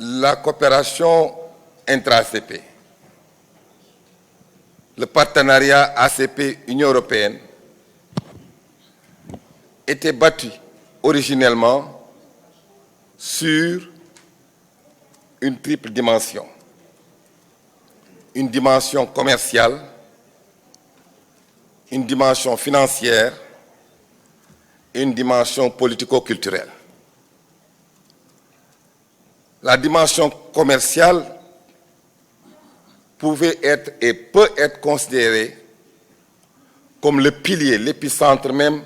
la coopération intra-ACP, le partenariat ACP-Union européenne était bâti originellement sur une triple dimension. Une dimension commerciale, une dimension financière et une dimension politico-culturelle. La dimension commerciale pouvait être et peut être considérée comme le pilier, l'épicentre même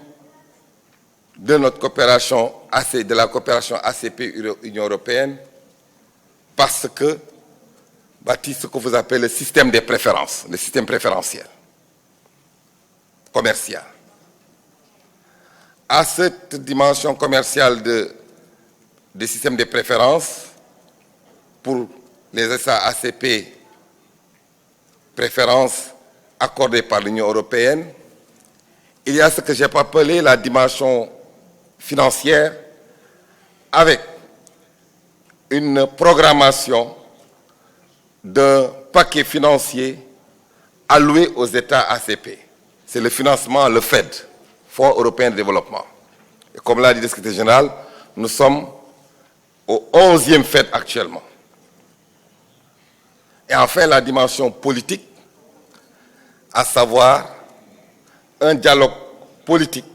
de notre coopération, de la coopération ACP-Union européenne, parce que bâtit ce que vous appelez le système des préférences, le système préférentiel, commercial. À cette dimension commerciale des systèmes de préférences, pour les États ACP, préférences accordées par l'Union européenne, il y a ce que j'ai appelé la dimension financière avec une programmation d'un paquet financier alloué aux États ACP. C'est le financement, le FED, Fonds européen de développement. Et comme l'a dit le secrétaire général, nous sommes au 11e FED actuellement. Et enfin, la dimension politique, à savoir un dialogue politique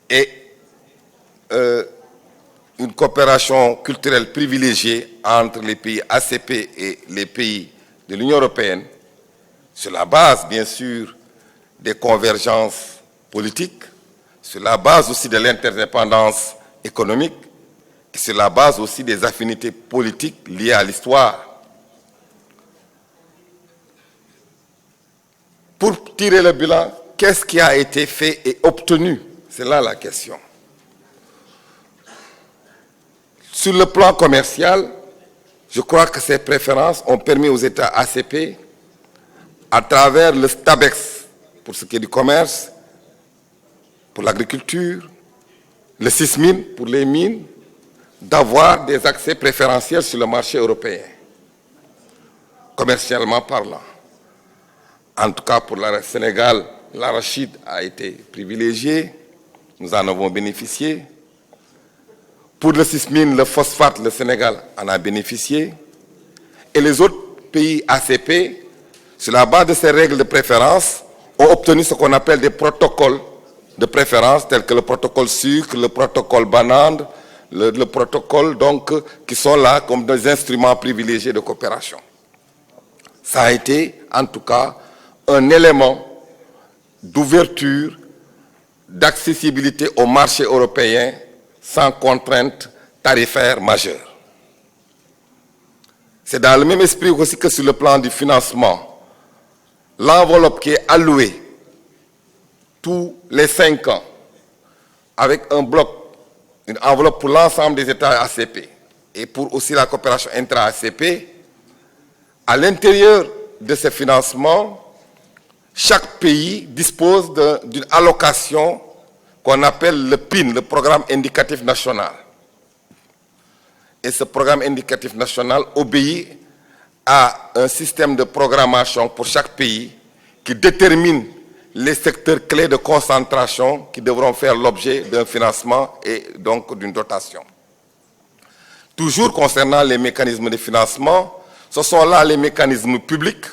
et une coopération culturelle privilégiée entre les pays ACP et les pays de l'Union européenne, sur la base, bien sûr, des convergences politiques, sur la base aussi de l'interdépendance économique, et sur la base aussi des affinités politiques liées à l'histoire. Pour tirer le bilan, qu'est-ce qui a été fait et obtenu? C'est là la question. Sur le plan commercial, je crois que ces préférences ont permis aux États ACP, à travers le STABEX, pour ce qui est du commerce, pour l'agriculture, le SISMIN, pour les mines, d'avoir des accès préférentiels sur le marché européen, commercialement parlant. En tout cas, pour le Sénégal, l'arachide a été privilégié, nous en avons bénéficié. Pour le SISMIN, le phosphate, le Sénégal en a bénéficié. Et les autres pays ACP, sur la base de ces règles de préférence, ont obtenu ce qu'on appelle des protocoles de préférence, tels que le protocole sucre, le protocole banane, le protocole, donc, qui sont là comme des instruments privilégiés de coopération. Ça a été, en tout cas, un élément d'ouverture, d'accessibilité au marché européen sans contrainte tarifaire majeure. C'est dans le même esprit aussi que sur le plan du financement, l'enveloppe qui est allouée tous les 5 ans avec un bloc, une enveloppe pour l'ensemble des États ACP et pour aussi la coopération intra-ACP, à l'intérieur de ces financements, chaque pays dispose d'une allocation qu'on appelle le PIN, le Programme Indicatif National. Et ce Programme Indicatif National obéit à un système de programmation pour chaque pays qui détermine les secteurs clés de concentration qui devront faire l'objet d'un financement et donc d'une dotation. Toujours concernant les mécanismes de financement, ce sont là les mécanismes publics,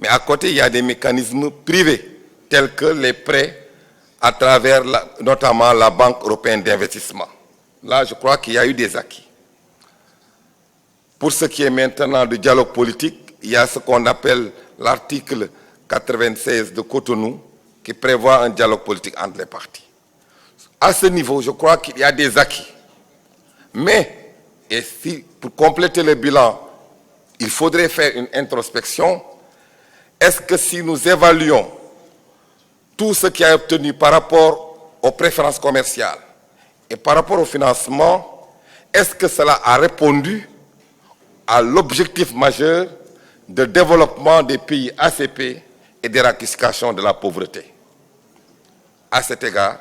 mais à côté, il y a des mécanismes privés, tels que les prêts à travers notamment la Banque européenne d'investissement. Là, je crois qu'il y a eu des acquis. Pour ce qui est maintenant du dialogue politique, il y a ce qu'on appelle l'article 96 de Cotonou, qui prévoit un dialogue politique entre les parties. À ce niveau, je crois qu'il y a des acquis. Mais, et si, pour compléter le bilan, il faudrait faire une introspection. Est-ce que si nous évaluons tout ce qui a obtenu par rapport aux préférences commerciales et par rapport au financement, est-ce que cela a répondu à l'objectif majeur de développement des pays ACP et d'éradication de la pauvreté? À cet égard,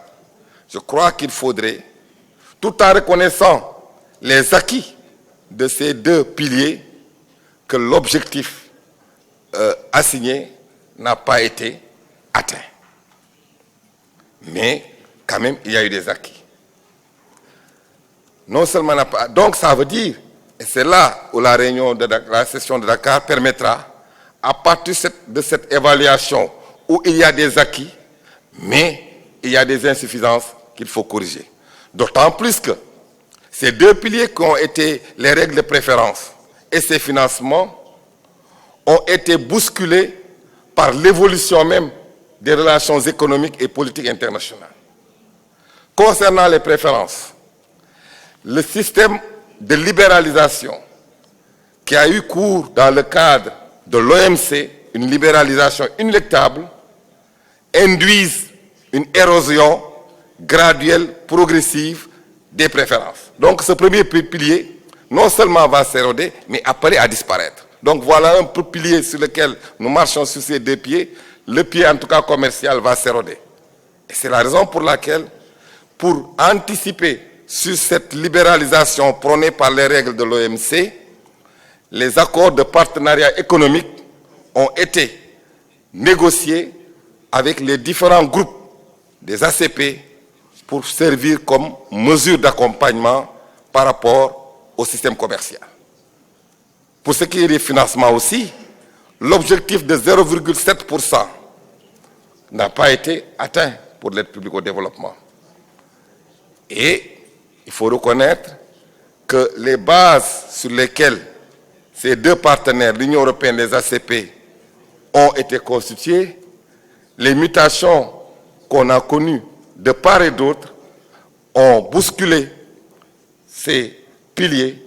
je crois qu'il faudrait, tout en reconnaissant les acquis de ces deux piliers que l'objectif assigné n'a pas été atteint. Mais quand même, il y a eu des acquis. Non seulement n'a pas... Donc ça veut dire, et c'est là où la réunion de la session de Dakar permettra, à partir de cette évaluation où il y a des acquis, mais il y a des insuffisances qu'il faut corriger. D'autant plus que ces deux piliers qui ont été les règles de préférence et ces financements ont été bousculés par l'évolution même des relations économiques et politiques internationales. Concernant les préférences, le système de libéralisation qui a eu cours dans le cadre de l'OMC, une libéralisation inéluctable, induise une érosion graduelle, progressive des préférences. Donc ce premier pilier, non seulement va s'éroder, mais apparaît à disparaître. Donc voilà un pilier sur lequel nous marchons sur ces deux pieds. Le pied, en tout cas commercial, va s'éroder. Et c'est la raison pour laquelle, pour anticiper sur cette libéralisation prônée par les règles de l'OMC, les accords de partenariat économique ont été négociés avec les différents groupes des ACP pour servir comme mesure d'accompagnement par rapport au système commercial. Pour ce qui est des financements aussi, l'objectif de 0,7% n'a pas été atteint pour l'aide publique au développement. Et il faut reconnaître que les bases sur lesquelles ces deux partenaires, l'Union européenne et les ACP, ont été constituées, les mutations qu'on a connues de part et d'autre ont bousculé ces piliers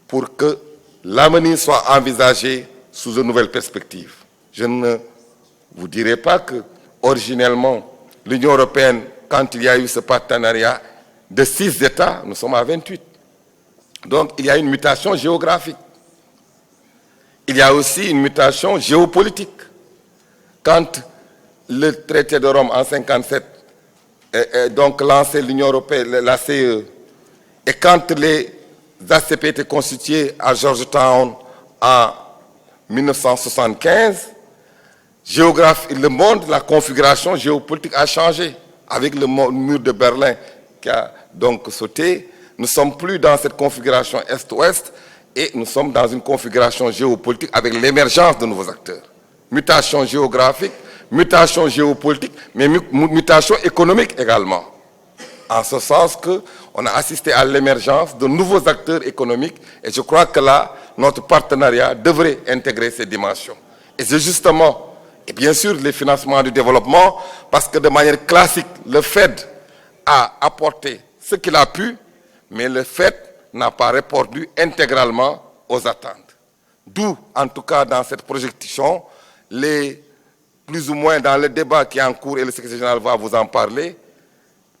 pour que l'avenir soit envisagé sous une nouvelle perspective. Je ne vous dirai pas que, originellement, l'Union européenne, quand il y a eu ce partenariat de 6 États, nous sommes à 28. Donc, il y a une mutation géographique. Il y a aussi une mutation géopolitique. Quand le traité de Rome en 1957 donc lancé l'Union européenne, la CE, et quand les ACP étaient constitués à Georgetown en 1975, le monde, la configuration géopolitique a changé avec le mur de Berlin qui a donc sauté. Nous ne sommes plus dans cette configuration Est-Ouest et nous sommes dans une configuration géopolitique avec l'émergence de nouveaux acteurs. Mutation géographique, mutation géopolitique, mais mutation économique également. En ce sens qu'on a assisté à l'émergence de nouveaux acteurs économiques et je crois que là, notre partenariat devrait intégrer ces dimensions. Et c'est justement, et bien sûr, les financements du développement, parce que de manière classique, le FED a apporté ce qu'il a pu, mais le FED n'a pas répondu intégralement aux attentes. D'où, en tout cas, dans cette projection, plus ou moins dans le débat qui est en cours, et le secrétaire général va vous en parler,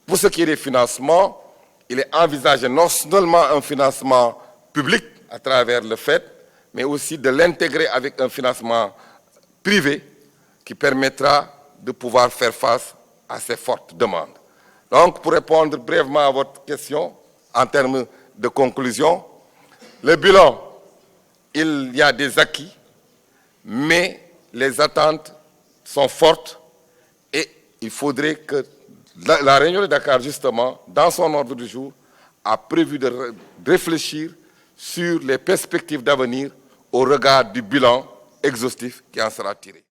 pour ce qui est des financements, il est envisagé non seulement un financement public à travers le FED, mais aussi de l'intégrer avec un financement privé qui permettra de pouvoir faire face à ces fortes demandes. Donc, pour répondre brièvement à votre question, en termes de conclusion, le bilan, il y a des acquis, mais les attentes sont fortes et il faudrait que la réunion de Dakar, justement, dans son ordre du jour, a prévu de réfléchir sur les perspectives d'avenir au regard du bilan exhaustif qui en sera tiré.